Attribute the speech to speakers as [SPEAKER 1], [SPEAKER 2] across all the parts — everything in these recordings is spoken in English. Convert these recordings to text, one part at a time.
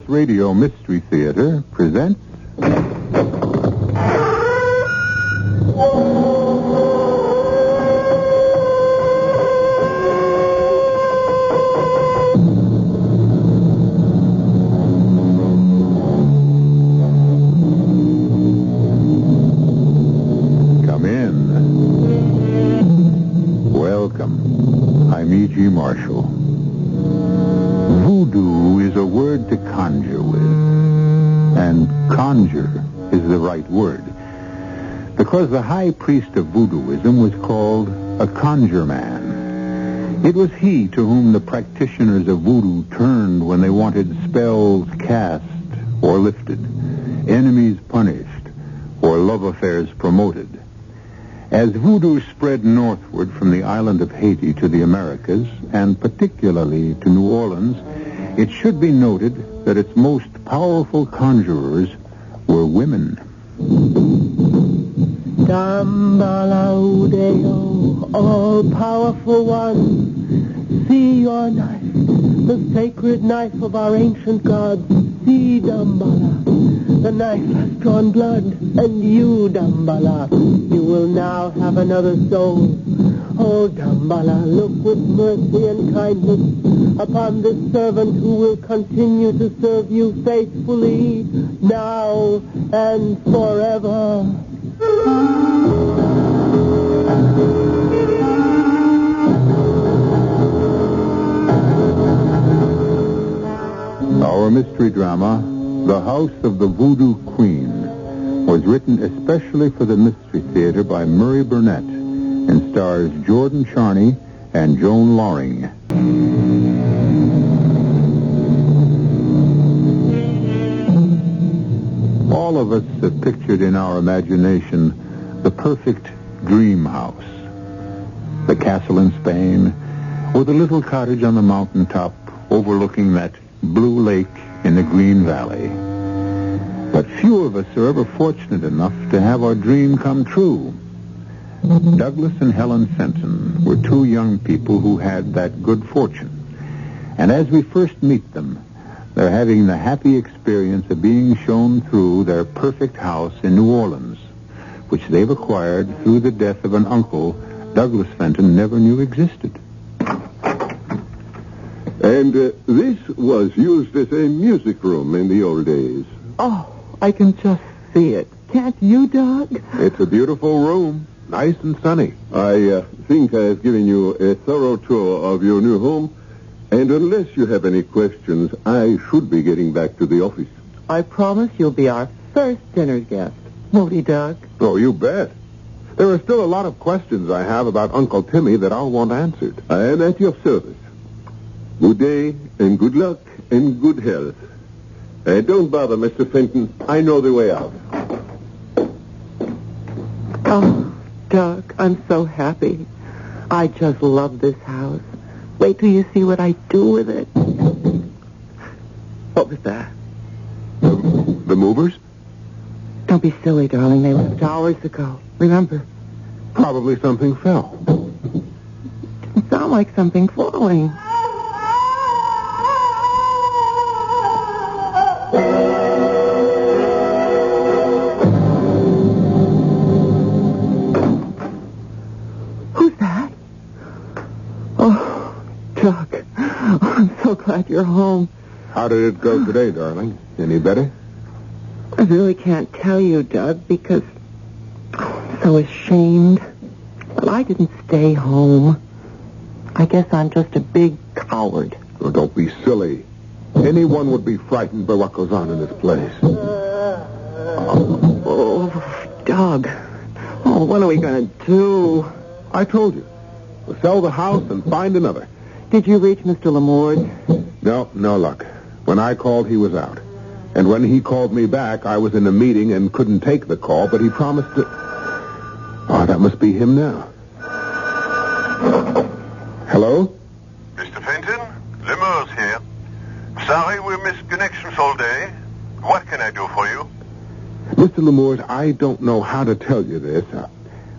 [SPEAKER 1] Radio Mystery Theater presents... Come in. Welcome. I'm E.G. Marshall. Voodoo is a word to conjure with, and conjure is the right word, because the high priest of voodooism was called a conjure man. It was he to whom the practitioners of voodoo turned when they wanted spells cast or lifted, enemies punished, or love affairs promoted. As voodoo spread northward from the island of Haiti to the Americas, and particularly to New Orleans, it should be noted that its most powerful conjurers were women.
[SPEAKER 2] Dambalaudeo, all-powerful one, see your knife, the sacred knife of our ancient gods. See, Dambala, the knife has drawn blood, and you, Dambala, you will now have another soul. Oh, Dambala, look with mercy and kindness upon this servant who will continue to serve you faithfully, now and forever.
[SPEAKER 1] Our mystery drama, The House of the Voodoo Queen, was written especially for the Mystery Theater by Murray Burnett and stars Jordan Charney and Joan Loring. All of us have pictured in our imagination the perfect dream house. The castle in Spain, or the little cottage on the mountaintop overlooking that blue lake in the Green Valley. But few of us are ever fortunate enough to have our dream come true. Douglas and Helen Fenton were two young people who had that good fortune. And as we first meet them, they're having the happy experience of being shown through their perfect house in New Orleans, which they've acquired through the death of an uncle Douglas Fenton never knew existed.
[SPEAKER 3] And this was used as a music room in the old days.
[SPEAKER 2] Oh, I can just see it. Can't you, Doug?
[SPEAKER 1] It's a beautiful room, nice and sunny.
[SPEAKER 3] I think I have given you a thorough tour of your new home, and unless you have any questions, I should be getting back to the office.
[SPEAKER 2] I promise you'll be our first dinner guest. Won't he, Doug?
[SPEAKER 1] Oh, you bet. There are still a lot of questions I have about Uncle Timmy that I'll want answered.
[SPEAKER 3] I am at your service. Good day, and good luck, and good health. Don't bother, Mr. Fenton. I know the way out.
[SPEAKER 2] Oh, Doug, I'm so happy. I just love this house. Wait till you see what I do with it. What was that?
[SPEAKER 1] The movers?
[SPEAKER 2] Don't be silly, darling. They left hours ago. Remember?
[SPEAKER 1] Probably something fell.
[SPEAKER 2] Didn't sound like something falling. Who's that? Oh, Doug. I'm so glad you're home.
[SPEAKER 1] How did it go today, darling? Any better?
[SPEAKER 2] I really can't tell you, Doug, because I'm so ashamed. But I didn't stay home. I guess I'm just a big coward.
[SPEAKER 1] Oh, don't be silly. Anyone would be frightened by what goes on in this place.
[SPEAKER 2] Oh, Doug. Oh, what are we going to do?
[SPEAKER 1] I told you. We'll sell the house and find another.
[SPEAKER 2] Did you reach Mr. Lamorde?
[SPEAKER 1] No luck. When I called, he was out. And when he called me back, I was in a meeting and couldn't take the call, but he promised to... Oh, that must be him now. Hello?
[SPEAKER 4] Mr. Fenton, Lemurs here. Sorry we missed connections all day. What can I do for you?
[SPEAKER 1] Mr. Lemurs, I don't know how to tell you this,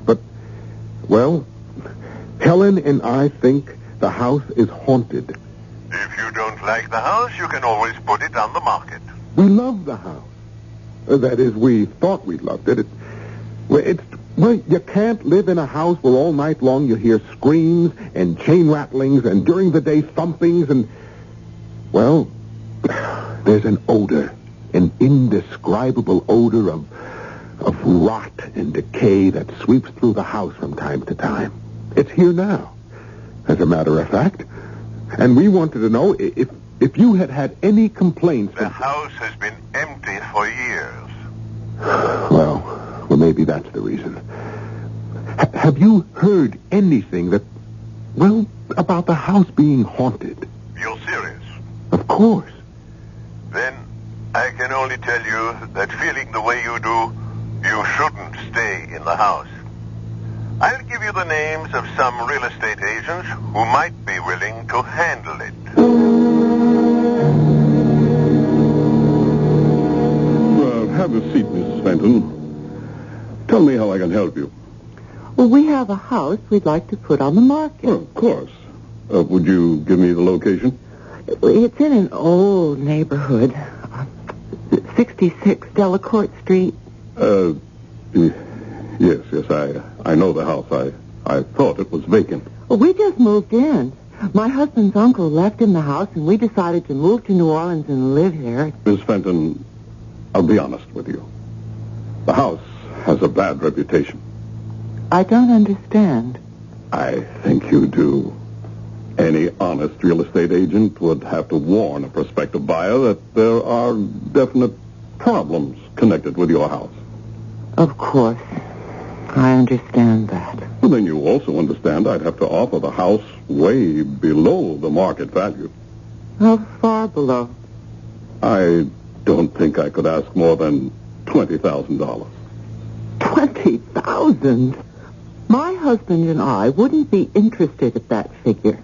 [SPEAKER 1] but, well, Helen and I think the house is haunted.
[SPEAKER 4] If you you don't like the house, you can always put it on the market.
[SPEAKER 3] We love the house. That is, we thought we loved it. Well, you can't live in a house where all night long you hear screams and chain rattlings and during the day thumpings and... Well, there's an odor, an indescribable odor of rot and decay that sweeps through the house from time to time. It's here now, as a matter of fact. And we wanted to know if you had any complaints...
[SPEAKER 4] The house has been empty for years.
[SPEAKER 3] Well, maybe that's the reason. Have you heard anything about the house being haunted?
[SPEAKER 4] You're serious?
[SPEAKER 3] Of course.
[SPEAKER 4] Then I can only tell you that feeling the way you do, you shouldn't stay in the house. I'll give you the names of some real estate agents who might be willing to handle it.
[SPEAKER 3] Have a seat, Mrs. Fenton. Tell me how I can help you.
[SPEAKER 2] Well, we have a house we'd like to put on the market.
[SPEAKER 3] Well, of course. Would you give me the location?
[SPEAKER 2] It's in an old neighborhood. 66 Delacorte Street.
[SPEAKER 3] Yes, I know the house. I thought it was vacant.
[SPEAKER 2] Well, we just moved in. My husband's uncle left him the house, and we decided to move to New Orleans and live here.
[SPEAKER 3] Miss Fenton, I'll be honest with you. The house has a bad reputation.
[SPEAKER 2] I don't understand.
[SPEAKER 3] I think you do. Any honest real estate agent would have to warn a prospective buyer that there are definite problems connected with your house.
[SPEAKER 2] Of course. I understand that.
[SPEAKER 3] Well, then you also understand I'd have to offer the house way below the market value.
[SPEAKER 2] How far below?
[SPEAKER 3] I don't think I could ask more than $20,000.
[SPEAKER 2] $20,000? My husband and I wouldn't be interested at that figure.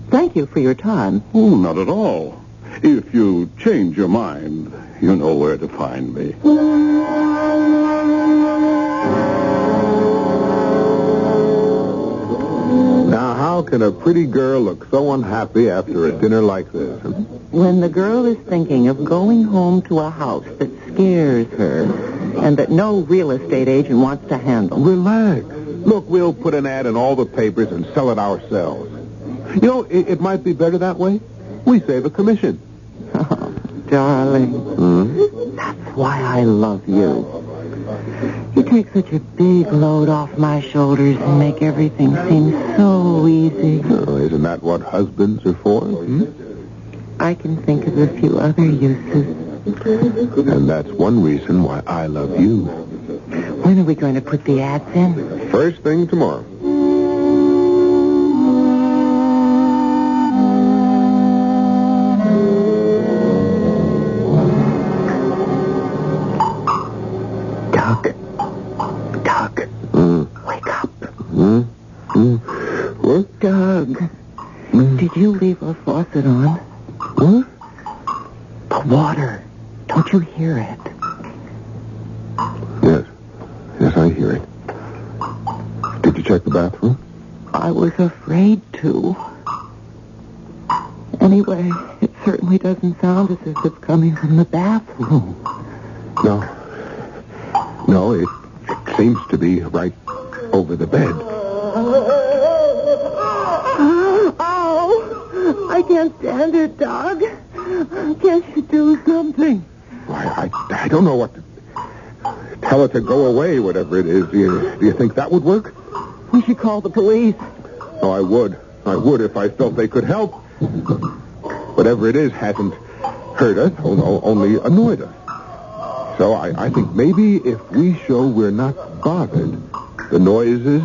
[SPEAKER 2] Thank you for your time.
[SPEAKER 3] Oh, not at all. If you change your mind, you know where to find me. Now, how can a pretty girl look so unhappy after a dinner like this?
[SPEAKER 2] When the girl is thinking of going home to a house that scares her and that no real estate agent wants to handle.
[SPEAKER 3] Relax. Look, we'll put an ad in all the papers and sell it ourselves. You know, it might be better that way. We save a commission.
[SPEAKER 2] Oh, darling. That's why I love you. You take such a big load off my shoulders and make everything seem so easy.
[SPEAKER 3] Oh, isn't that what husbands are for?
[SPEAKER 2] I can think of a few other uses.
[SPEAKER 3] And that's one reason why I love you.
[SPEAKER 2] When are we going to put the ads in?
[SPEAKER 3] First thing tomorrow.
[SPEAKER 2] Doug. Wake up.
[SPEAKER 3] What?
[SPEAKER 2] Doug. Did you leave our faucet on?
[SPEAKER 3] What?
[SPEAKER 2] The water. Don't you hear it?
[SPEAKER 3] Yes, I hear it. Did you check the bathroom?
[SPEAKER 2] I was afraid to. Anyway, it certainly doesn't sound as if it's coming from the bathroom.
[SPEAKER 3] No, it seems to be right over the bed.
[SPEAKER 2] Ow! I can't stand it, Doug. Can't you do something?
[SPEAKER 3] I don't know what to... Tell it to go away, whatever it is. Do you think that would work?
[SPEAKER 2] We should call the police.
[SPEAKER 3] Oh, I would. I would if I felt they could help. Whatever it is hasn't hurt us, only annoyed us. So I think maybe if we show we're not bothered, the noises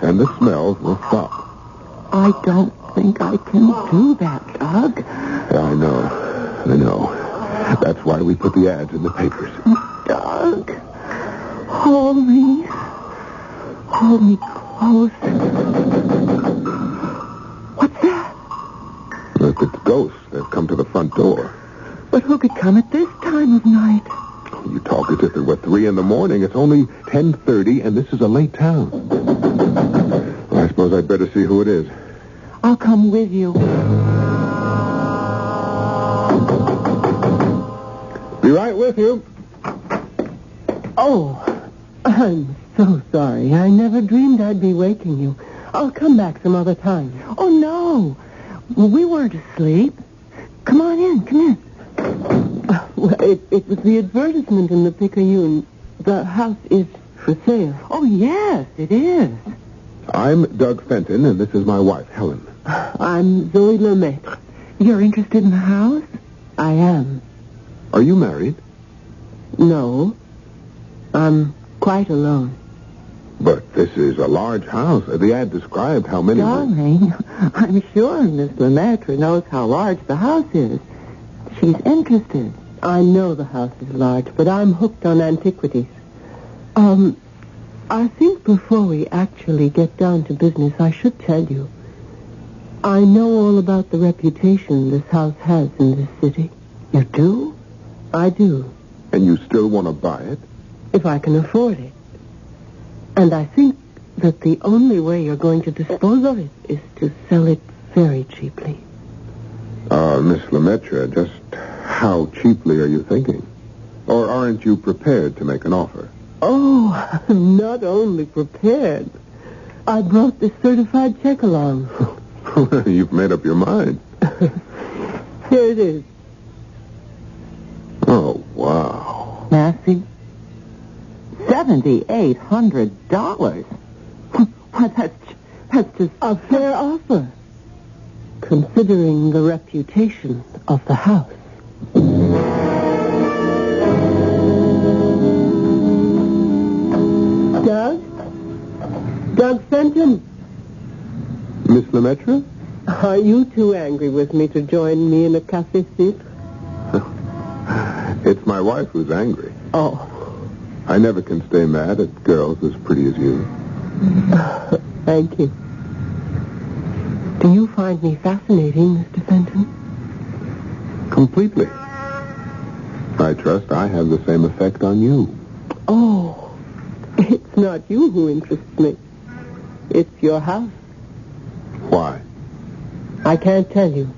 [SPEAKER 3] and the smells will stop.
[SPEAKER 2] I don't think I can do that, Doug.
[SPEAKER 3] Yeah, I know. That's why we put the ads in the papers.
[SPEAKER 2] Doug, hold me. Hold me close. What's that?
[SPEAKER 3] Look, it's ghosts. They've come to the front door.
[SPEAKER 2] But who could come at this time of night?
[SPEAKER 3] You talk as if it were 3 in the morning. It's only 10:30, and this is a late town. Well, I suppose I'd better see who it is.
[SPEAKER 2] I'll come with you.
[SPEAKER 3] Be right with you.
[SPEAKER 2] Oh, I'm so sorry. I never dreamed I'd be waking you. I'll come back some other time. Oh, no. We weren't asleep. Come on in, come in. Well, it was the advertisement in the Picayune. The house is for sale. Oh, yes, it is.
[SPEAKER 3] I'm Doug Fenton, and this is my wife, Helen.
[SPEAKER 2] I'm Zoe Lemaitre. You're interested in the house? I am.
[SPEAKER 3] Are you married?
[SPEAKER 2] No. I'm quite alone.
[SPEAKER 3] But this is a large house. The ad described how many...
[SPEAKER 2] Darling, I'm sure Miss Lemaitre knows how large the house is. She's interested. I know the house is large, but I'm hooked on antiquities. I think before we actually get down to business, I should tell you. I know all about the reputation this house has in this city. You do? I do.
[SPEAKER 3] And you still want to buy it?
[SPEAKER 2] If I can afford it. And I think that the only way you're going to dispose of it is to sell it very cheaply.
[SPEAKER 3] Miss Lemaitre, just how cheaply are you thinking? Or aren't you prepared to make an offer?
[SPEAKER 2] Oh, I'm not only prepared. I brought this certified check along.
[SPEAKER 3] You've made up your mind.
[SPEAKER 2] Here it is.
[SPEAKER 3] Oh, wow.
[SPEAKER 2] Massey? $7,800. Why, that's just a fair offer, considering the reputation of the house. Doug Fenton?
[SPEAKER 3] Miss Lemaitre?
[SPEAKER 2] Are you too angry with me to join me in a café suite?
[SPEAKER 3] It's my wife who's angry.
[SPEAKER 2] Oh.
[SPEAKER 3] I never can stay mad at girls as pretty as you.
[SPEAKER 2] Thank you. Do you find me fascinating, Mr. Fenton?
[SPEAKER 3] Completely. I trust I have the same effect on you.
[SPEAKER 2] Oh, it's not you who interests me. It's your house.
[SPEAKER 3] Why?
[SPEAKER 2] I can't tell you.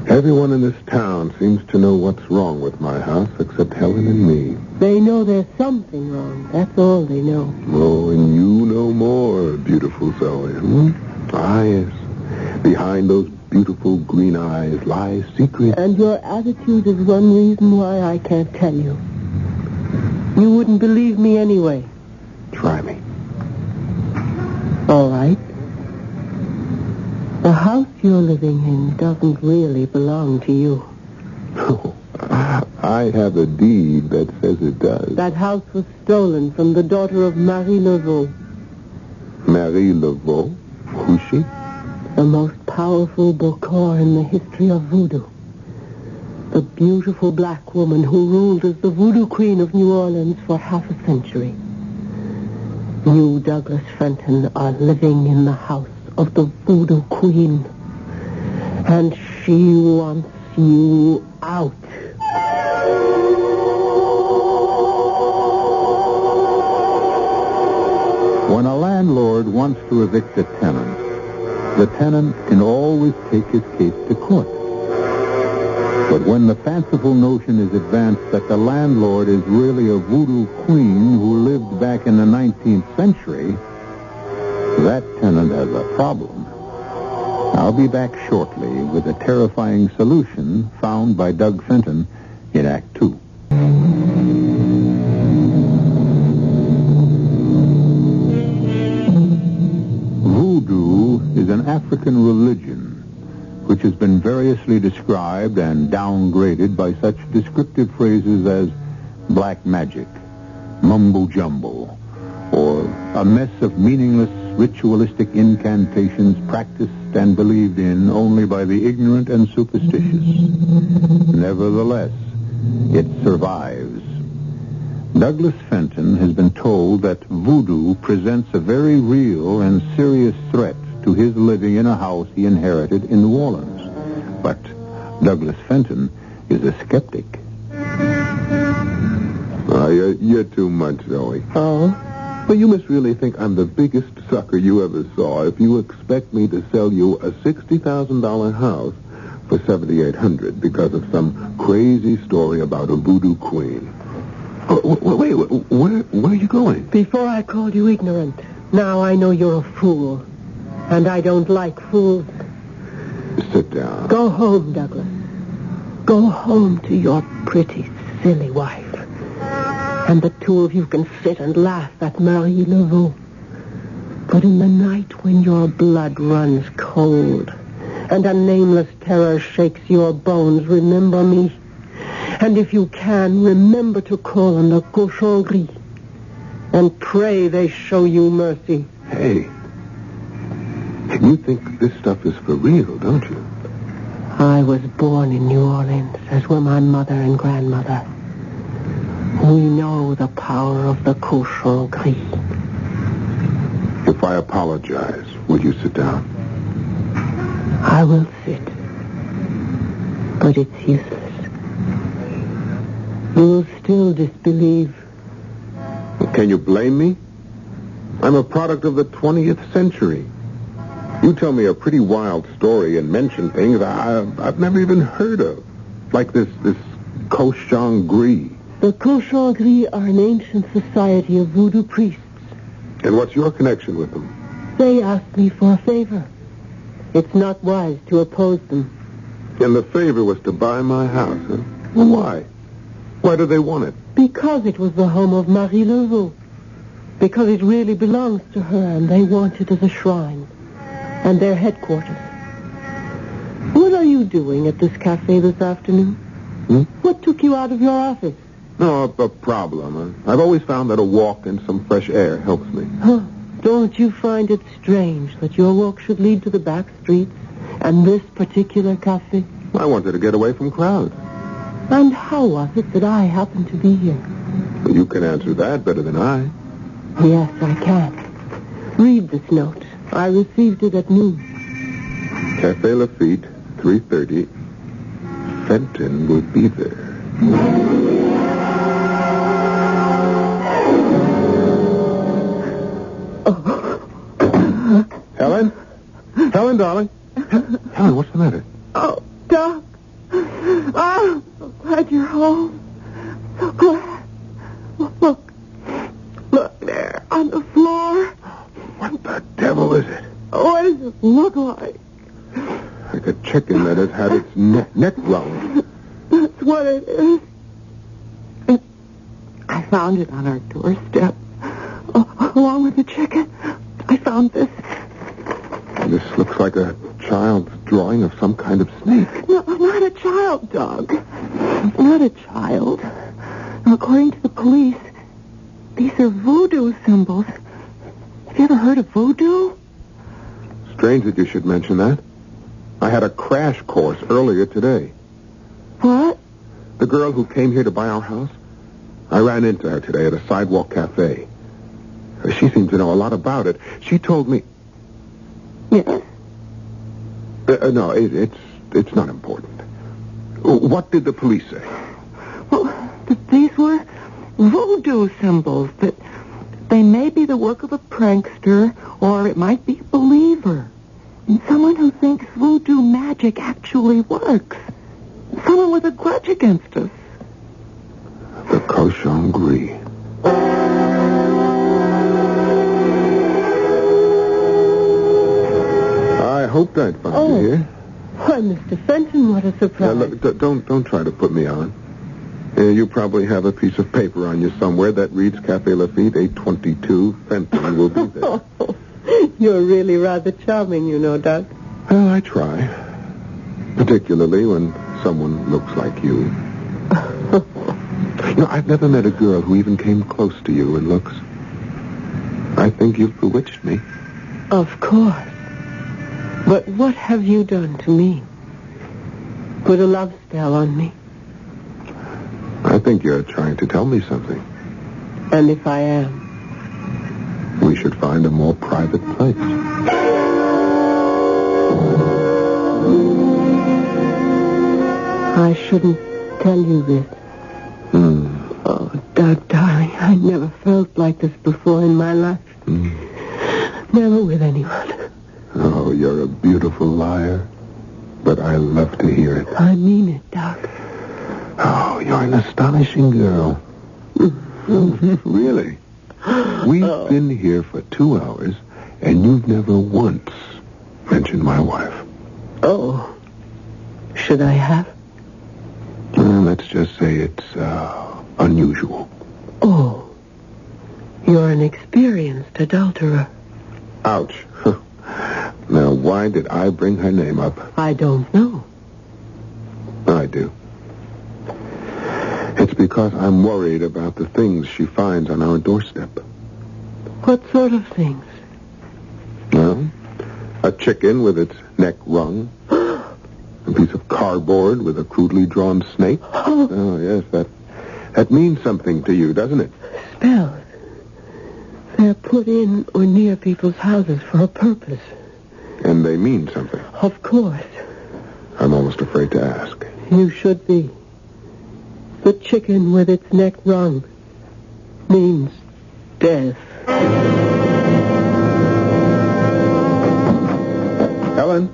[SPEAKER 3] Everyone in this town seems to know what's wrong with my house except Helen and me.
[SPEAKER 2] They know there's something wrong. That's all they know.
[SPEAKER 3] Oh, and you know more, beautiful Zoe. Ah, yes. Behind those beautiful green eyes lies secret.
[SPEAKER 2] And your attitude is one reason why I can't tell you. You wouldn't believe me anyway.
[SPEAKER 3] Try me.
[SPEAKER 2] All right. The house you're living in doesn't really belong to you.
[SPEAKER 3] Oh, I have a deed that says it does.
[SPEAKER 2] That house was stolen from the daughter of Marie Laveau.
[SPEAKER 3] Marie Laveau? Who's she?
[SPEAKER 2] The most powerful Bokor in the history of voodoo. The beautiful black woman who ruled as the voodoo queen of New Orleans for half a century. You, Douglas Fenton, are living in the house of the voodoo queen. And she wants you out.
[SPEAKER 1] When a landlord wants to evict a tenant, the tenant can always take his case to court. But when the fanciful notion is advanced that the landlord is really a voodoo queen who lived back in the 19th century, that tenant has a problem. I'll be back shortly with a terrifying solution found by Doug Fenton in Act 2. Voodoo is an African religion which has been variously described and downgraded by such descriptive phrases as black magic, mumbo-jumbo, or a mess of meaningless ritualistic incantations practiced and believed in only by the ignorant and superstitious. Nevertheless, it survives. Douglas Fenton has been told that voodoo presents a very real and serious threat to his living in a house he inherited in New Orleans. But Douglas Fenton is a skeptic.
[SPEAKER 3] You're too much, Zoe.
[SPEAKER 2] Oh?
[SPEAKER 3] But you must really think I'm the biggest sucker you ever saw if you expect me to sell you a $60,000 house for 7,800 because of some crazy story about a voodoo queen. Wait, where are you going?
[SPEAKER 2] Before I called you ignorant. Now I know you're a fool. And I don't like fools.
[SPEAKER 3] Sit down.
[SPEAKER 2] Go home, Douglas. Go home to your pretty, silly wife. And the two of you can sit and laugh at Marie Laveau. But in the night when your blood runs cold and a nameless terror shakes your bones, remember me. And if you can, remember to call on the cochon gris and pray they show you mercy.
[SPEAKER 3] Hey, you think this stuff is for real, don't you?
[SPEAKER 2] I was born in New Orleans, as were my mother and grandmother. We know the power of the cochon gris.
[SPEAKER 3] If I apologize, will you sit down?
[SPEAKER 2] I will sit. But it's useless. You will still disbelieve.
[SPEAKER 3] Can you blame me? I'm a product of the 20th century. You tell me a pretty wild story and mention things I've never even heard of. Like this cochon gris.
[SPEAKER 2] The cochon gris are an ancient society of voodoo priests.
[SPEAKER 3] And what's your connection with them?
[SPEAKER 2] They asked me for a favor. It's not wise to oppose them.
[SPEAKER 3] And the favor was to buy my house, huh? Well, why? Why do they want it?
[SPEAKER 2] Because it was the home of Marie Laveau. Because it really belongs to her, and they want it as a shrine. And their headquarters. What are you doing at this cafe this afternoon? What took you out of your office?
[SPEAKER 3] No, a problem. I've always found that a walk and some fresh air helps me.
[SPEAKER 2] Huh. Don't you find it strange that your walk should lead to the back streets and this particular cafe?
[SPEAKER 3] I wanted to get away from crowds.
[SPEAKER 2] And how was it that I happened to be here?
[SPEAKER 3] Well, you can answer that better than I.
[SPEAKER 2] Yes, I can. Read this note. I received it at noon.
[SPEAKER 3] Cafe Lafitte, 3:30. Fenton will be there. Helen? Helen, darling? Helen, what's the matter?
[SPEAKER 2] Oh, Doc. Oh, so glad you're home. So glad. Look there on the floor.
[SPEAKER 3] What the devil is it?
[SPEAKER 2] What does it look like?
[SPEAKER 3] Like a chicken that has had its neck wrung.
[SPEAKER 2] That's what it is. I found it on our doorstep. Along with the chicken, I found this.
[SPEAKER 3] This looks like a child's drawing of some kind of snake.
[SPEAKER 2] No, not a child, Doug. Not a child. Now, according to the police, these are voodoo symbols. Have you ever heard of voodoo?
[SPEAKER 3] Strange that you should mention that. I had a crash course earlier today.
[SPEAKER 2] What?
[SPEAKER 3] The girl who came here to buy our house, I ran into her today at a sidewalk cafe. She seemed to know a lot about it. She told me...
[SPEAKER 2] Yes?
[SPEAKER 3] No, it's not important. What did the police say?
[SPEAKER 2] Well, these were voodoo symbols, that they may be the work of a prankster, or it might be a believer. And someone who thinks voodoo magic actually works. Someone with a grudge against us.
[SPEAKER 3] The cochon gris. I hoped I'd find you here.
[SPEAKER 2] Why, Mr. Fenton, what a surprise.
[SPEAKER 3] Look, don't try to put me on. You probably have a piece of paper on you somewhere that reads Cafe Lafitte, 822. Fenton will be there.
[SPEAKER 2] You're really rather charming, you know, Doug.
[SPEAKER 3] Well, I try. Particularly when someone looks like you. I've never met a girl who even came close to you in looks. I think you've bewitched me.
[SPEAKER 2] Of course. But what have you done to me? Put a love spell on me.
[SPEAKER 3] I think you're trying to tell me something.
[SPEAKER 2] And if I am?
[SPEAKER 3] We should find a more private place.
[SPEAKER 2] I shouldn't tell you this. Oh, Doug, darling, I never felt like this before in my life. Never with anyone.
[SPEAKER 3] Oh, you're a beautiful liar. but I love to hear it.
[SPEAKER 2] I mean it, Doc.
[SPEAKER 3] Oh, you're an astonishing girl. Really? We've been here for 2 hours, and you've never once mentioned my wife.
[SPEAKER 2] Oh. Should I have?
[SPEAKER 3] Let's just say it's unusual.
[SPEAKER 2] Oh. You're an experienced adulterer.
[SPEAKER 3] Ouch. Now, why did I bring her name up?
[SPEAKER 2] I don't know.
[SPEAKER 3] I do. It's because I'm worried about the things she finds on our doorstep.
[SPEAKER 2] What sort of things?
[SPEAKER 3] Well, a chicken with its neck wrung. A piece of cardboard with a crudely drawn snake. Oh, yes, that means something to you, doesn't it?
[SPEAKER 2] Spells. They're put in or near people's houses for a purpose.
[SPEAKER 3] And they mean something.
[SPEAKER 2] Of course.
[SPEAKER 3] I'm almost afraid to ask.
[SPEAKER 2] You should be. The chicken with its neck wrung means death.
[SPEAKER 3] Helen?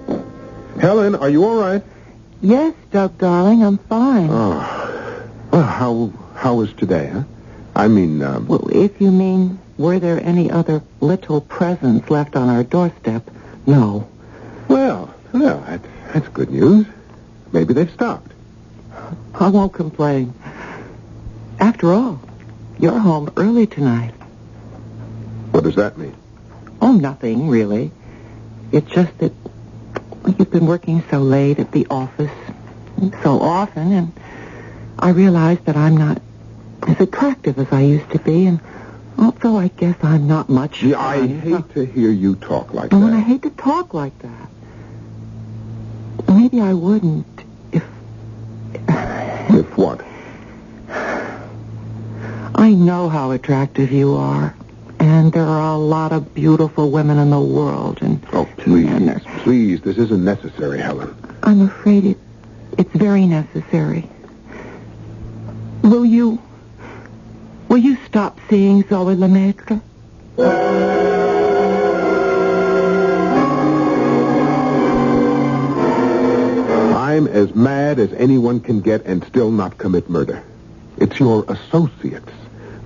[SPEAKER 3] Helen, are you all right?
[SPEAKER 5] Yes, Doug, darling, I'm fine.
[SPEAKER 3] Oh. Well, how was today, huh? I mean,
[SPEAKER 5] Well, if you mean, were there any other little presents left on our doorstep? No.
[SPEAKER 3] Well, that's good news. Maybe they've stopped.
[SPEAKER 5] I won't complain. After all, you're home early tonight.
[SPEAKER 3] What does that mean?
[SPEAKER 5] Oh, nothing, really. It's just that you've been working so late at the office so often, and I realize that I'm not as attractive as I used to be, and also I guess I'm not much
[SPEAKER 3] Yeah,
[SPEAKER 5] fun.
[SPEAKER 3] I hate to hear you talk like
[SPEAKER 5] And I
[SPEAKER 3] that.
[SPEAKER 5] hate to talk like that. Maybe I wouldn't if...
[SPEAKER 3] If what?
[SPEAKER 5] I know how attractive you are, and there are a lot of beautiful women in the world, and...
[SPEAKER 3] Oh, please, this isn't necessary, Helen.
[SPEAKER 5] I'm afraid it's very necessary. Will you stop seeing Zoe Lemaitre?
[SPEAKER 3] I'm as mad as anyone can get and still not commit murder. It's your associates.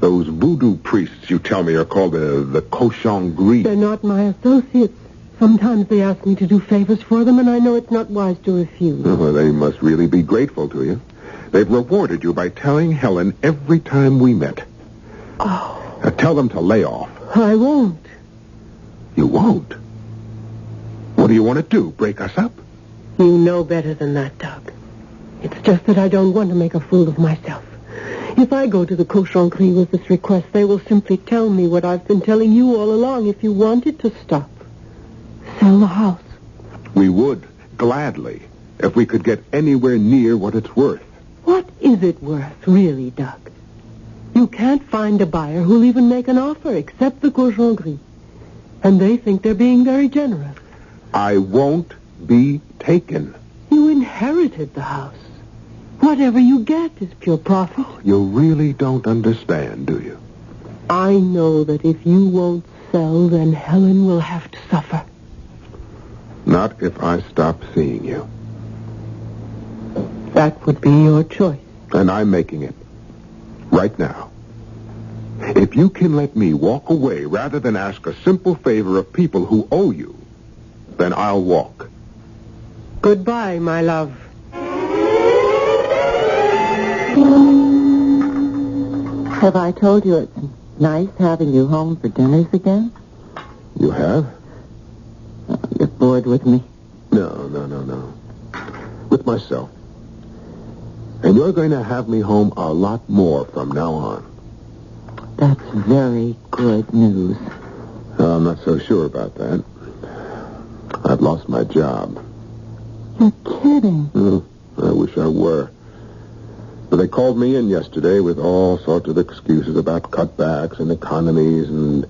[SPEAKER 3] Those voodoo priests you tell me are called the cochon gris.
[SPEAKER 2] They're not my associates. Sometimes they ask me to do favors for them, and I know it's not wise to refuse.
[SPEAKER 3] Oh, they must really be grateful to you. They've rewarded you by telling Helen every time we met.
[SPEAKER 2] Oh.
[SPEAKER 3] Tell them to lay off.
[SPEAKER 2] I won't.
[SPEAKER 3] You won't? What do you want to do, break us up?
[SPEAKER 2] You know better than that, Doug. It's just that I don't want to make a fool of myself. If I go to the cochon gris with this request, they will simply tell me what I've been telling you all along. If you wanted to stop, sell the house.
[SPEAKER 3] We would, gladly, if we could get anywhere near what it's worth.
[SPEAKER 2] What is it worth, really, Doug? You can't find a buyer who'll even make an offer except the cochon gris. And they think they're being very generous.
[SPEAKER 3] I won't be taken.
[SPEAKER 2] You inherited the house. Whatever you get is pure profit.
[SPEAKER 3] You really don't understand, do you?
[SPEAKER 2] I know that if you won't sell, then Helen will have to suffer.
[SPEAKER 3] Not if I stop seeing you.
[SPEAKER 2] That would be your choice.
[SPEAKER 3] And I'm making it. Right now. If you can let me walk away rather than ask a simple favor of people who owe you, then I'll walk.
[SPEAKER 2] Goodbye, my love.
[SPEAKER 5] Have I told you it's nice having you home for dinners again?
[SPEAKER 3] You have?
[SPEAKER 5] You're bored with me.
[SPEAKER 3] No. With myself. And you're going to have me home a lot more from now on.
[SPEAKER 5] That's very good news.
[SPEAKER 3] I'm not so sure about that. I've lost my job.
[SPEAKER 5] You're kidding.
[SPEAKER 3] I wish I were. But they called me in yesterday with all sorts of excuses about cutbacks and economies and...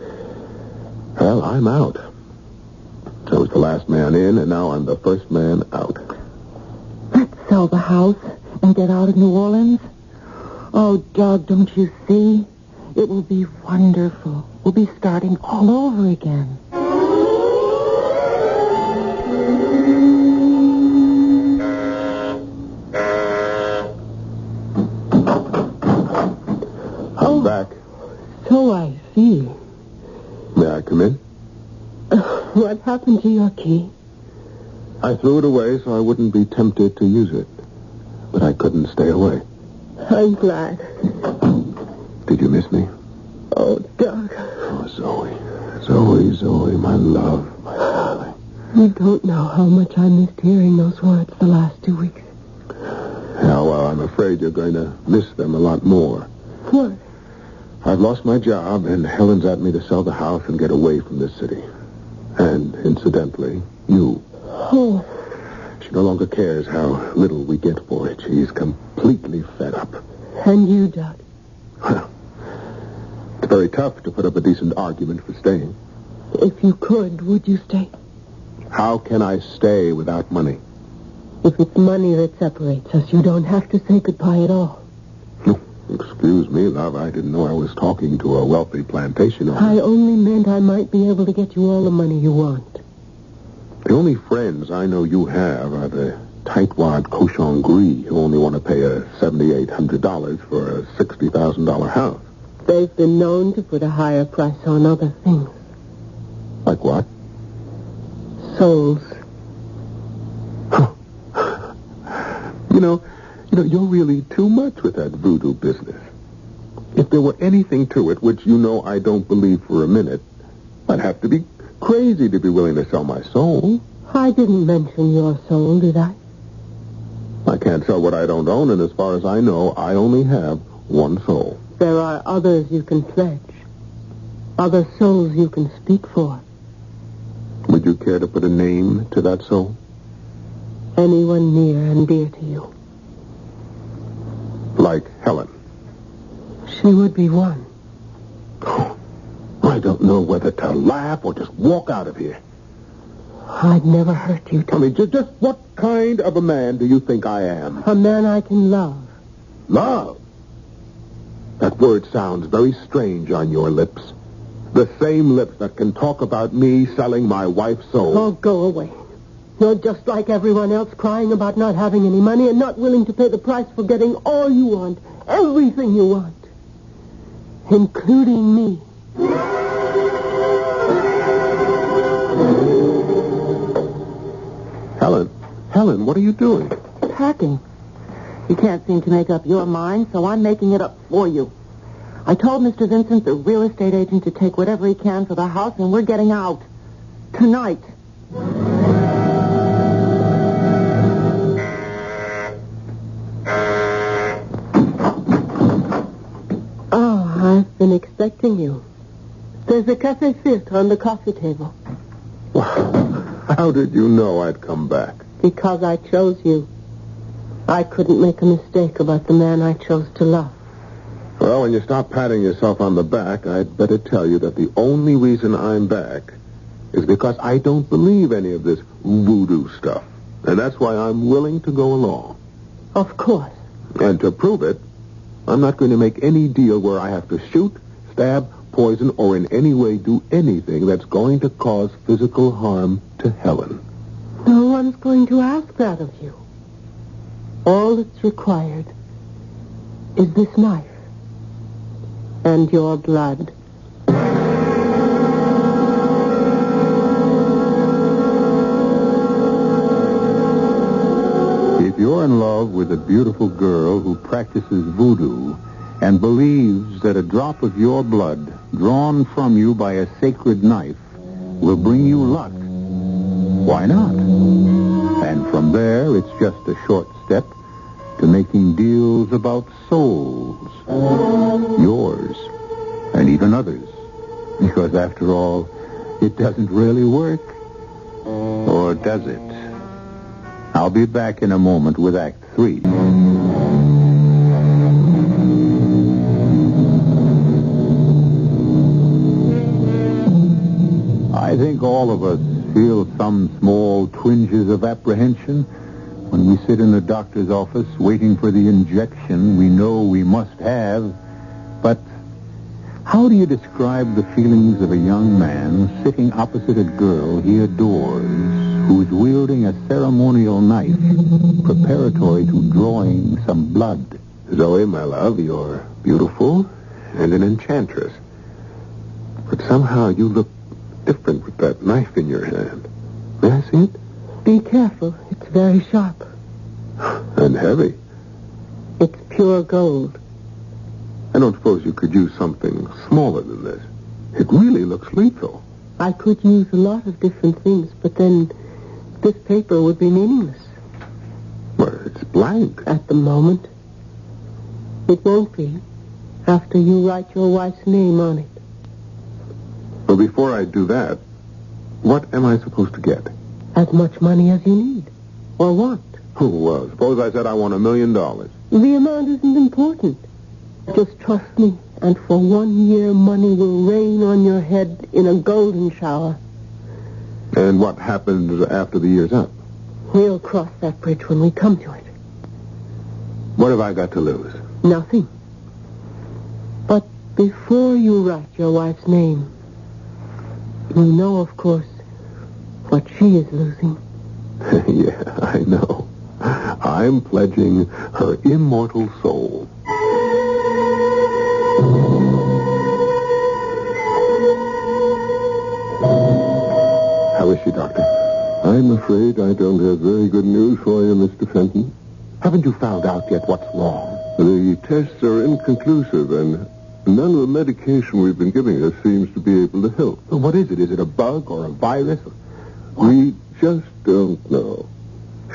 [SPEAKER 3] Well, I'm out. I was the last man in, and now I'm the first man out.
[SPEAKER 5] Let's sell the house and get out of New Orleans. Oh, Doug, don't you see? It will be wonderful. We'll be starting all over again.
[SPEAKER 2] So I see.
[SPEAKER 3] May I come in?
[SPEAKER 2] What happened to your key?
[SPEAKER 3] I threw it away so I wouldn't be tempted to use it. But I couldn't stay away.
[SPEAKER 2] I'm glad.
[SPEAKER 3] Did you miss me?
[SPEAKER 2] Oh, Doug.
[SPEAKER 3] Oh, Zoe. Zoe, my love, my darling.
[SPEAKER 2] You don't know how much I missed hearing those words the last 2 weeks.
[SPEAKER 3] Yeah, well, I'm afraid you're going to miss them a lot more.
[SPEAKER 2] What?
[SPEAKER 3] I've lost my job, and Helen's at me to sell the house and get away from this city. And, incidentally, you.
[SPEAKER 2] Oh.
[SPEAKER 3] She no longer cares how little we get for it. She's completely fed up.
[SPEAKER 2] And you, Doug?
[SPEAKER 3] Well, it's very tough to put up a decent argument for staying.
[SPEAKER 2] If you could, would you stay?
[SPEAKER 3] How can I stay without money?
[SPEAKER 2] If it's money that separates us, you don't have to say goodbye at all.
[SPEAKER 3] Excuse me, love. I didn't know I was talking to a wealthy plantation owner.
[SPEAKER 2] I only meant I might be able to get you all the money you want.
[SPEAKER 3] The only friends I know you have are the tightwad cochon gris who only want to pay $7,800 for a $60,000 house.
[SPEAKER 2] They've been known to put a higher price on other things.
[SPEAKER 3] Like what?
[SPEAKER 2] Souls.
[SPEAKER 3] You know, you're really too much with that voodoo business. If there were anything to it, which you know I don't believe for a minute, I'd have to be crazy to be willing to sell my soul.
[SPEAKER 2] I didn't mention your soul, did I?
[SPEAKER 3] I can't sell what I don't own, and as far as I know, I only have one soul.
[SPEAKER 2] There are others you can pledge. Other souls you can speak for.
[SPEAKER 3] Would you care to put a name to that soul?
[SPEAKER 2] Anyone near and dear to you.
[SPEAKER 3] Like Helen.
[SPEAKER 2] She would be one.
[SPEAKER 3] I don't know whether to laugh or just walk out of here.
[SPEAKER 2] I'd never hurt you,
[SPEAKER 3] I mean, just what kind of a man do you think I am?
[SPEAKER 2] A man I can love.
[SPEAKER 3] Love? That word sounds very strange on your lips. The same lips that can talk about me selling my wife's soul.
[SPEAKER 2] Oh, go away. You're just like everyone else, crying about not having any money and not willing to pay the price for getting all you want, everything you want, including me.
[SPEAKER 3] Helen, what are you doing?
[SPEAKER 5] Packing. You can't seem to make up your mind, so I'm making it up for you. I told Mr. Vincent, the real estate agent, to take whatever he can for the house, and we're getting out. Tonight.
[SPEAKER 2] Oh, I've been expecting you. There's a café filtre on the coffee table.
[SPEAKER 3] How did you know I'd come back?
[SPEAKER 2] Because I chose you. I couldn't make a mistake about the man I chose to love.
[SPEAKER 3] Well, when you stop patting yourself on the back, I'd better tell you that the only reason I'm back is because I don't believe any of this voodoo stuff. And that's why I'm willing to go along.
[SPEAKER 2] Of course.
[SPEAKER 3] And to prove it, I'm not going to make any deal where I have to shoot, stab, poison, or in any way do anything that's going to cause physical harm to Helen.
[SPEAKER 2] No one's going to ask that of you. All that's required is this knife and your blood.
[SPEAKER 1] If you're in love with a beautiful girl who practices voodoo and believes that a drop of your blood drawn from you by a sacred knife will bring you luck, why not? And from there, it's just a short step to making deals about souls. Yours and even others. Because after all, it doesn't really work. Or does it? I'll be back in a moment with Act 3. I think all of us feel some small twinges of apprehension when we sit in the doctor's office waiting for the injection we know we must have. But how do you describe the feelings of a young man sitting opposite a girl he adores, who is wielding a ceremonial knife preparatory to drawing some blood?
[SPEAKER 3] Zoe, my love, you're beautiful and an enchantress. Somehow you look different with that knife in your hand. May I see it?
[SPEAKER 2] Be careful. It's very sharp.
[SPEAKER 3] And heavy.
[SPEAKER 2] It's pure gold.
[SPEAKER 3] I don't suppose you could use something smaller than this. It really looks lethal.
[SPEAKER 2] I could use a lot of different things, but then this paper would be meaningless.
[SPEAKER 3] Well, it's blank.
[SPEAKER 2] At the moment. It won't be after you write your wife's name on it.
[SPEAKER 3] Well, before I do that, what am I supposed to get?
[SPEAKER 2] As much money as you need. Or want.
[SPEAKER 3] Oh, suppose I said I want $1 million.
[SPEAKER 2] The amount isn't important. Just trust me, and for 1 year, money will rain on your head in a golden shower.
[SPEAKER 3] And what happens after the year's up?
[SPEAKER 2] We'll cross that bridge when we come to it.
[SPEAKER 3] What have I got to lose?
[SPEAKER 2] Nothing. But before you write your wife's name, you know, of course, what she is losing.
[SPEAKER 3] Yeah, I know. I'm pledging her immortal soul. How is she, Doctor?
[SPEAKER 6] I'm afraid I don't have very good news for you, Mr. Fenton.
[SPEAKER 3] Haven't you found out yet what's wrong?
[SPEAKER 6] The tests are inconclusive, and none of the medication we've been giving her seems to be able to help.
[SPEAKER 3] Well, what is it? Is it a bug or a virus?
[SPEAKER 6] We just don't know.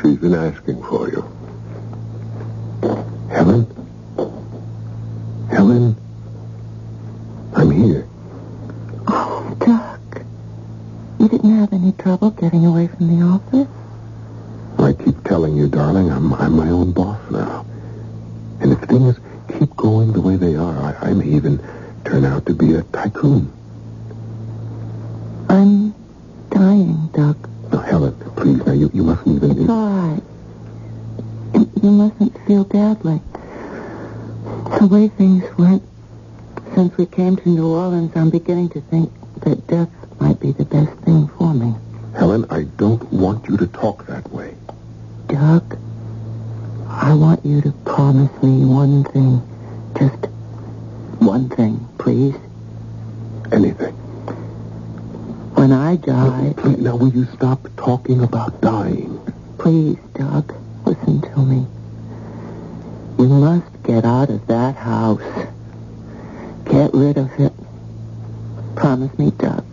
[SPEAKER 6] She's been asking for you.
[SPEAKER 3] Helen? Helen? I'm here.
[SPEAKER 5] Oh, Doc. You didn't have any trouble getting away from the office?
[SPEAKER 3] I keep telling you, darling, I'm my own boss now. And if things keep going the way they are, I may even turn out to be a tycoon.
[SPEAKER 5] I'm dying, Doc.
[SPEAKER 3] Now, Helen, please, now, you mustn't even...
[SPEAKER 5] It's all right. You mustn't feel badly. The way things went since we came to New Orleans, I'm beginning to think that death might be the best thing for me.
[SPEAKER 3] Helen, I don't want you to talk that way.
[SPEAKER 5] Doc, I want you to promise me one thing. Just one thing, please.
[SPEAKER 3] Anything.
[SPEAKER 5] When I die...
[SPEAKER 3] Please, now, will you stop talking about dying?
[SPEAKER 5] Please, Doc, listen to me. You must get out of that house. Get rid of it. Promise me, Doc.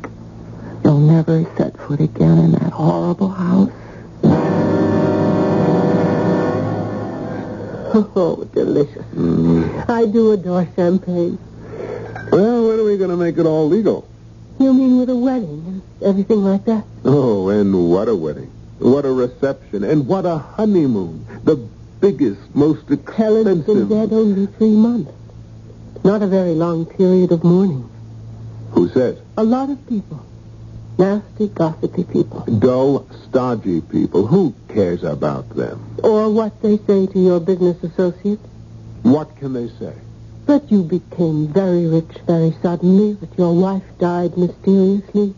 [SPEAKER 5] You'll never set foot again in that horrible house.
[SPEAKER 2] Oh, delicious. I do adore champagne.
[SPEAKER 3] Well, when are we going to make it all legal?
[SPEAKER 2] You mean with a wedding and everything like that?
[SPEAKER 3] Oh, and what a wedding. What a reception. And what a honeymoon. The biggest, most expensive...
[SPEAKER 2] Helen's been dead only 3 months. Not a very long period of mourning.
[SPEAKER 3] Who says?
[SPEAKER 2] A lot of people. Nasty, gossipy people.
[SPEAKER 3] Dull, stodgy people. Who cares about them?
[SPEAKER 2] Or what they say to your business associate.
[SPEAKER 3] What can they say?
[SPEAKER 2] That you became very rich very suddenly, that your wife died mysteriously,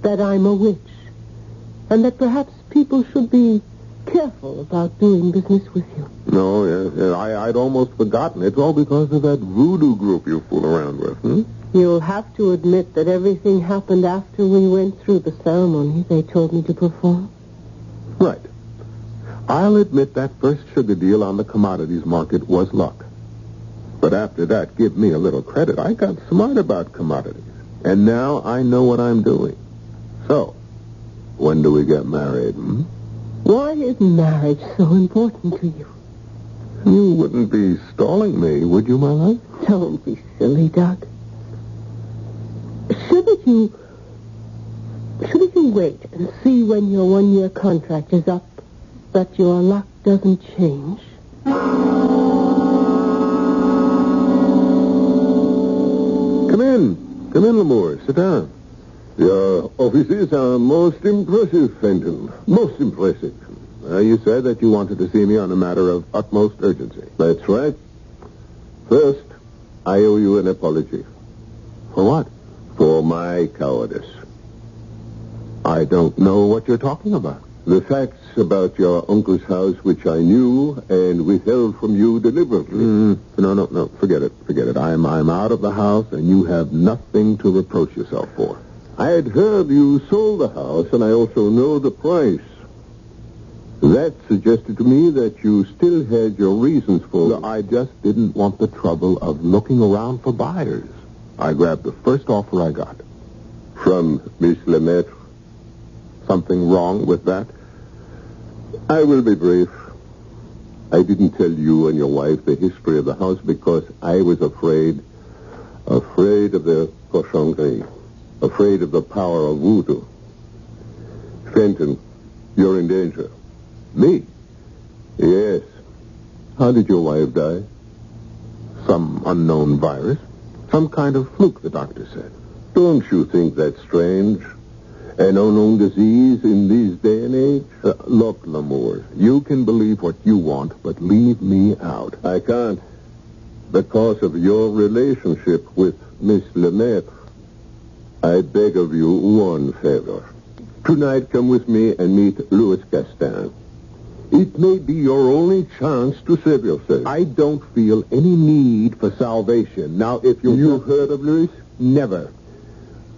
[SPEAKER 2] that I'm a witch, and that perhaps people should be careful about doing business with you.
[SPEAKER 3] No, yes, I'd almost forgotten. It's all because of that voodoo group you fool around with,
[SPEAKER 2] You'll have to admit that everything happened after we went through the ceremony they told me to perform.
[SPEAKER 3] Right. I'll admit that first sugar deal on the commodities market was luck. But after that, give me a little credit. I got smart about commodities. And now I know what I'm doing. So, when do we get married,
[SPEAKER 2] Why is marriage so important to you?
[SPEAKER 3] You wouldn't be stalling me, would you, my love?
[SPEAKER 2] Don't be silly, Doc. Shouldn't you wait and see when your 1-year contract is up that your luck doesn't change?
[SPEAKER 3] Come in, Lamour. Sit down.
[SPEAKER 6] Your offices are most impressive, Fenton. Most impressive.
[SPEAKER 3] You said that you wanted to see me on a matter of utmost urgency.
[SPEAKER 6] That's right. First, I owe you an apology.
[SPEAKER 3] For what?
[SPEAKER 6] For my cowardice.
[SPEAKER 3] I don't know what you're talking about.
[SPEAKER 6] The facts about your uncle's house, which I knew and withheld from you deliberately.
[SPEAKER 3] No. Forget it. I'm out of the house, and you have nothing to reproach yourself for.
[SPEAKER 6] I had heard you sold the house, and I also know the price. That suggested to me that you still had your reasons for...
[SPEAKER 3] No, I just didn't want the trouble of looking around for buyers. I grabbed the first offer I got.
[SPEAKER 6] From Miss Lemaitre?
[SPEAKER 3] Something wrong with that?
[SPEAKER 6] I will be brief. I didn't tell you and your wife the history of the house because I was afraid of the cochonnerie, afraid of the power of voodoo. Fenton, you're in danger.
[SPEAKER 3] Me?
[SPEAKER 6] Yes. How did your wife die?
[SPEAKER 3] Some unknown virus. Some kind of fluke, the doctor said.
[SPEAKER 6] Don't you think that's strange? An unknown disease in this day and age?
[SPEAKER 3] Look, Lamour, you can believe what you want, but leave me out.
[SPEAKER 6] I can't. Because of your relationship with Miss Lemaitre. I beg of you one favor. Tonight, come with me and meet Louis Castin. It may be your only chance to save yourself.
[SPEAKER 3] I don't feel any need for salvation. Now, if
[SPEAKER 6] You've heard of Louis?
[SPEAKER 3] Never.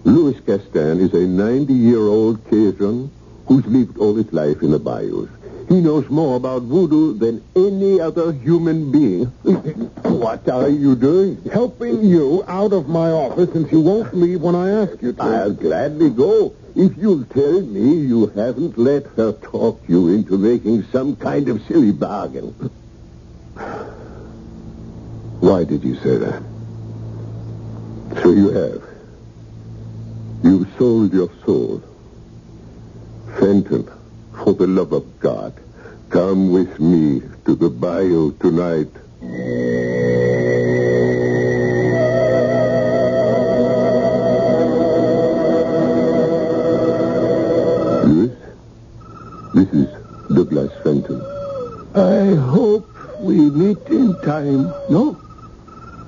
[SPEAKER 6] Louis Castin is a 90-year-old Cajun who's lived all his life in the bayous. He knows more about voodoo than any other human being.
[SPEAKER 3] What are you doing? Helping you out of my office since you won't leave when I ask you to.
[SPEAKER 6] I'll gladly go if you'll tell me you haven't let her talk you into making some kind of silly bargain.
[SPEAKER 3] Why did you say that?
[SPEAKER 6] So you have. You've sold your soul. Fenton, for the love of God, come with me to the bayou tonight. Louis, this is Douglas Fenton.
[SPEAKER 3] I hope we meet in time. No?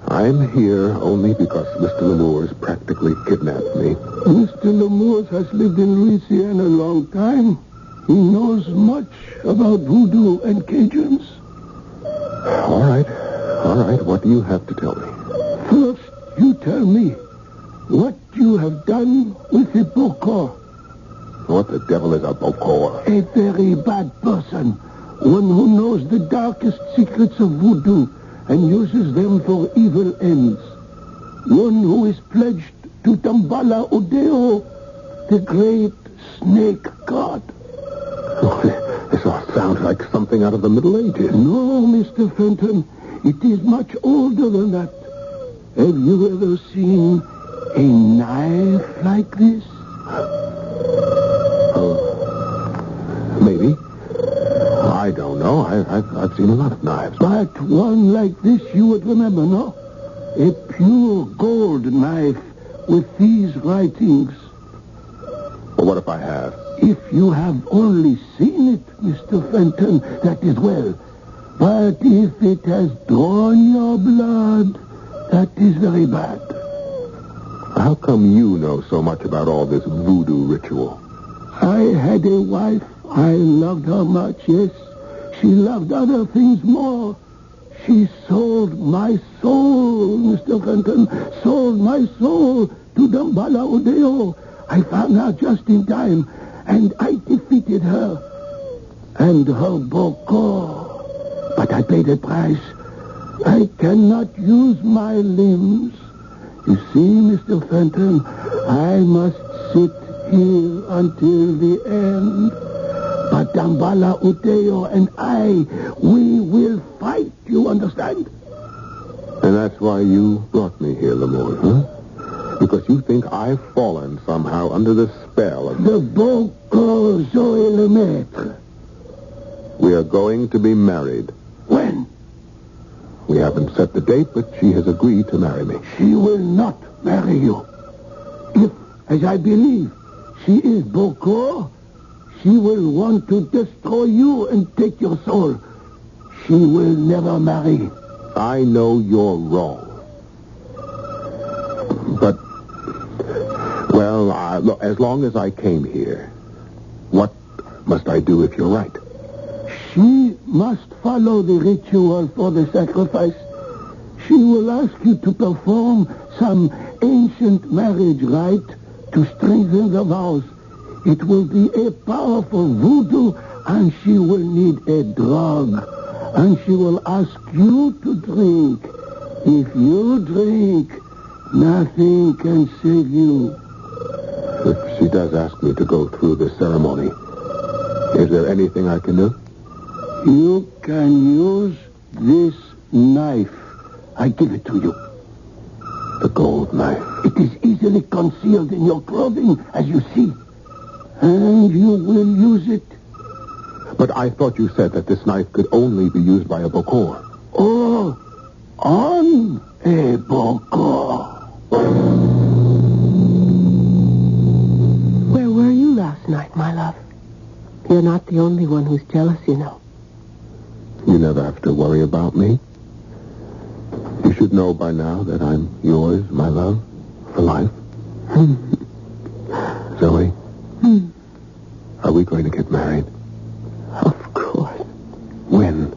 [SPEAKER 3] I'm here only because Mr. Lamour's practically kidnapped me.
[SPEAKER 2] Mr. Lamour has lived in Louisiana a long time. He knows much about voodoo and Cajuns.
[SPEAKER 3] All right. What do you have to tell me?
[SPEAKER 2] First, you tell me what you have done with the Bokor.
[SPEAKER 3] What the devil is a Bokor?
[SPEAKER 2] A very bad person. One who knows the darkest secrets of voodoo and uses them for evil ends. One who is pledged to Dambala Udeo, the great snake god.
[SPEAKER 3] This all sounds like something out of the Middle Ages.
[SPEAKER 2] No, Mr. Fenton. It is much older than that. Have you ever seen a knife like this?
[SPEAKER 3] Maybe. I don't know. I've seen a lot of knives.
[SPEAKER 2] But one like this you would remember, no? A pure gold knife with these writings.
[SPEAKER 3] Well, what if I have?
[SPEAKER 2] If you have only seen it, Mr. Fenton, that is well. But if it has drawn your blood, that is very bad.
[SPEAKER 3] How come you know so much about all this voodoo ritual?
[SPEAKER 2] I had a wife. I loved her much, yes. She loved other things more. She sold my soul, Mr. Fenton, sold my soul to Dambala Udeo. I found her just in time, and I defeated her and her Bokor. But I paid a price. I cannot use my limbs. You see, Mr. Fenton, I must sit here until the end. But Dambala Udeo and I, we will fight, you understand?
[SPEAKER 3] And that's why you brought me here, Lamour, huh? Because you think I've fallen somehow under the spell of...
[SPEAKER 2] The Bokor Zoe Lemaitre.
[SPEAKER 3] We are going to be married.
[SPEAKER 2] When?
[SPEAKER 3] We haven't set the date, but she has agreed to marry me.
[SPEAKER 2] She will not marry you. If, as I believe, she is Bokor, she will want to destroy you and take your soul. She will never marry.
[SPEAKER 3] I know you're wrong. But, well, look, as long as I came here, what must I do if you're right?
[SPEAKER 2] She must follow the ritual for the sacrifice. She will ask you to perform some ancient marriage rite to strengthen the vows. It will be a powerful voodoo, and she will need a drug. And she will ask you to drink. If you drink, nothing can save you.
[SPEAKER 3] If she does ask me to go through the ceremony, is there anything I can do?
[SPEAKER 2] You can use this knife. I give it to you.
[SPEAKER 3] The gold knife.
[SPEAKER 2] It is easily concealed in your clothing, as you see. And you will use it.
[SPEAKER 3] But I thought you said that this knife could only be used by a Bokor.
[SPEAKER 2] Oh, on a Bokor. Where were you last night, my love? You're not the only one who's jealous, you know.
[SPEAKER 3] You never have to worry about me. You should know by now that I'm yours, my love, for life. Zoe, are we going to get married?
[SPEAKER 2] Of course.
[SPEAKER 3] When?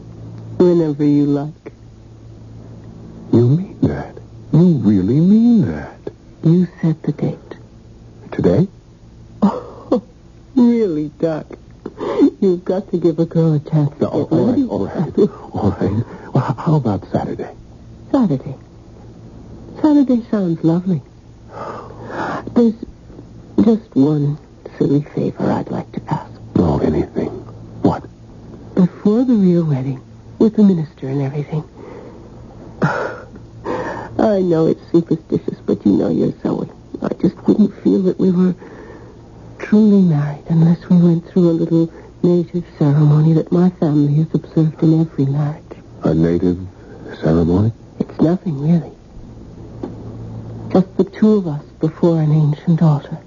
[SPEAKER 2] Whenever you like.
[SPEAKER 3] You mean that? You really mean that?
[SPEAKER 2] You set the date.
[SPEAKER 3] Today?
[SPEAKER 2] Oh, really, Doc? You've got to give a girl a chance to get ready.
[SPEAKER 3] All right. Well, how about Saturday?
[SPEAKER 2] Saturday. Saturday sounds lovely. There's just one silly favor I'd like to ask.
[SPEAKER 3] Oh, anything. What?
[SPEAKER 2] Before the real wedding, with the minister and everything. I know it's superstitious, but you know you're Zoe. I just wouldn't feel that we were truly married unless we went through a little native ceremony that my family has observed in every marriage.
[SPEAKER 3] A native ceremony?
[SPEAKER 2] It's nothing, really. Just the two of us before an ancient altar.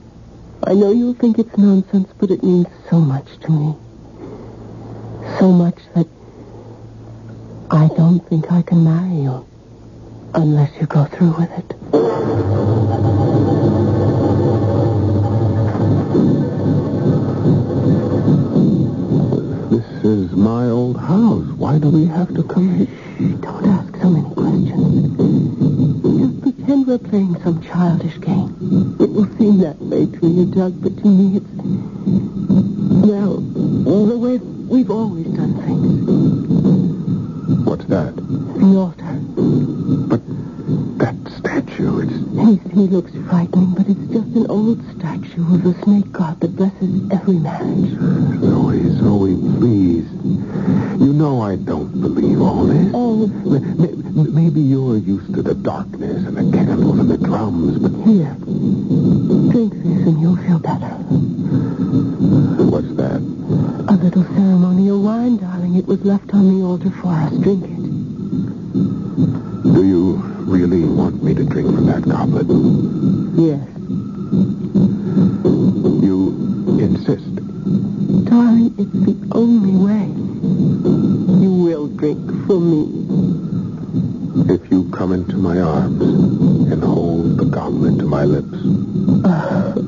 [SPEAKER 2] I know you'll think it's nonsense, but it means so much to me. So much that I don't think I can marry you unless you go through with it.
[SPEAKER 3] This is my old house. Why do we have to come here?
[SPEAKER 2] Don't ask so many questions. Just pretend we're playing some childish game. It will seem that way to you, Doug, but to me it's... well, the way we've always done things.
[SPEAKER 3] What's that?
[SPEAKER 2] The altar.
[SPEAKER 3] But that statue,
[SPEAKER 2] He looks frightening, but it's just an old statue of a snake god that blesses every marriage.
[SPEAKER 3] Zoe, please. You know I don't believe all this.
[SPEAKER 2] Oh.
[SPEAKER 3] Maybe you're used to the darkness and the candles and the drums, but...
[SPEAKER 2] Here. Drink this and you'll feel better.
[SPEAKER 3] What's that?
[SPEAKER 2] A little ceremonial wine, darling. It was left on the altar for us. Drink it.
[SPEAKER 3] Do you really want me to drink from that goblet?
[SPEAKER 2] Yes.
[SPEAKER 3] You insist?
[SPEAKER 2] Darling, it's the only way. You will drink from me.
[SPEAKER 3] If you come into my arms and hold the goblet to my lips.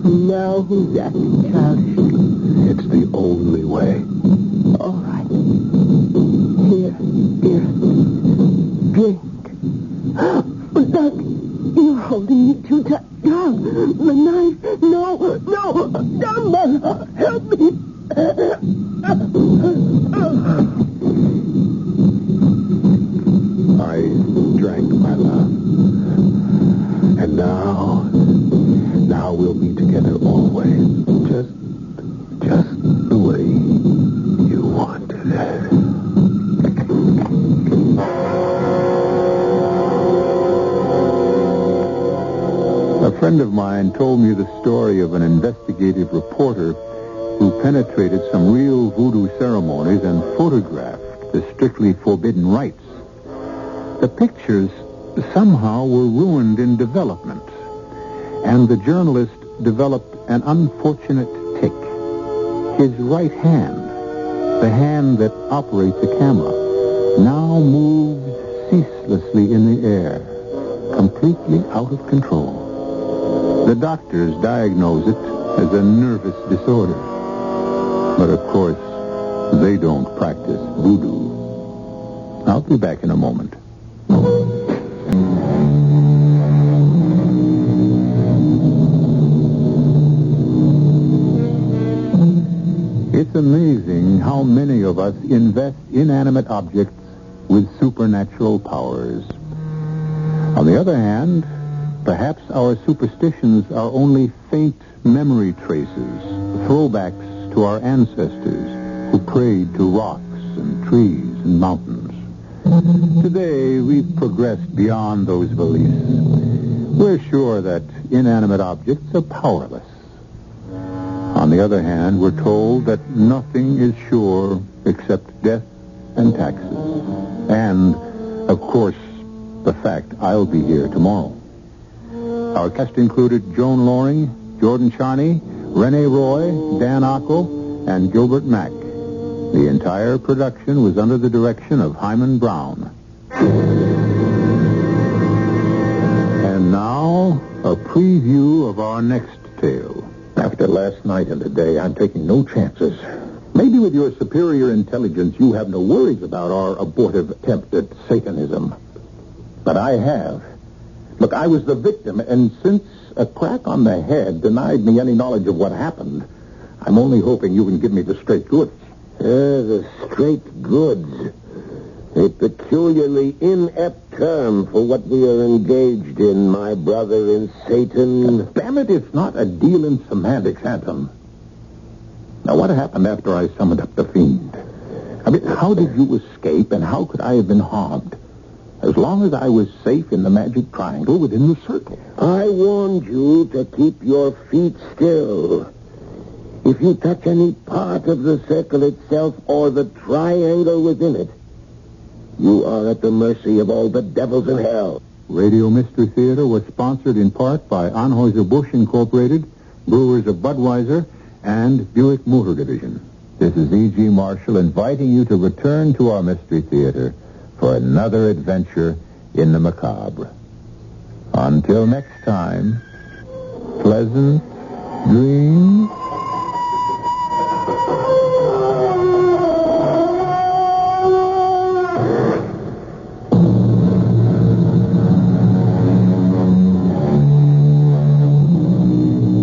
[SPEAKER 2] Now who's acting childish?
[SPEAKER 3] It's the only way.
[SPEAKER 2] All right. Here, dearest. Drink. But Doug, you're holding me too tight. Doug, the knife. No. Dumbo, help me.
[SPEAKER 3] I drank my love. And now we'll be together always. Just the way you wanted it.
[SPEAKER 1] A friend of mine told me the story of an investigative reporter who penetrated some real voodoo ceremonies and photographed the strictly forbidden rites. The pictures somehow were ruined in development, and the journalist developed an unfortunate tic. His right hand, the hand that operates a camera, now moved ceaselessly in the air, completely out of control. The doctors diagnose it as a nervous disorder. But of course, they don't practice voodoo. I'll be back in a moment. It's amazing how many of us invest inanimate objects with supernatural powers. On the other hand, perhaps our superstitions are only faint memory traces, throwbacks to our ancestors who prayed to rocks and trees and mountains. Today, we've progressed beyond those beliefs. We're sure that inanimate objects are powerless. On the other hand, we're told that nothing is sure except death and taxes. And, of course, the fact I'll be here tomorrow. Our cast included Joan Loring, Jordan Charney, Renee Roy, Dan Ocko, and Gilbert Mack. The entire production was under the direction of Hyman Brown. And now, a preview of our next tale.
[SPEAKER 3] After last night and today, I'm taking no chances. Maybe with your superior intelligence, you have no worries about our abortive attempt at Satanism. But I have. Look, I was the victim, and since a crack on the head denied me any knowledge of what happened, I'm only hoping you can give me the straight goods.
[SPEAKER 6] The straight goods. A peculiarly inept term for what we are engaged in, my brother in Satan.
[SPEAKER 3] Damn it, it's not a deal in semantics, Anton. Now, what happened after I summoned up the fiend? I mean, how did you escape, and how could I have been harmed? As long as I was safe in the magic triangle within the circle.
[SPEAKER 6] I warned you to keep your feet still. If you touch any part of the circle itself or the triangle within it, you are at the mercy of all the devils in hell.
[SPEAKER 1] Radio Mystery Theater was sponsored in part by Anheuser-Busch Incorporated, Brewers of Budweiser, and Buick Motor Division. This is E.G. Marshall inviting you to return to our Mystery Theater for another adventure in the macabre. Until next time, pleasant dreams.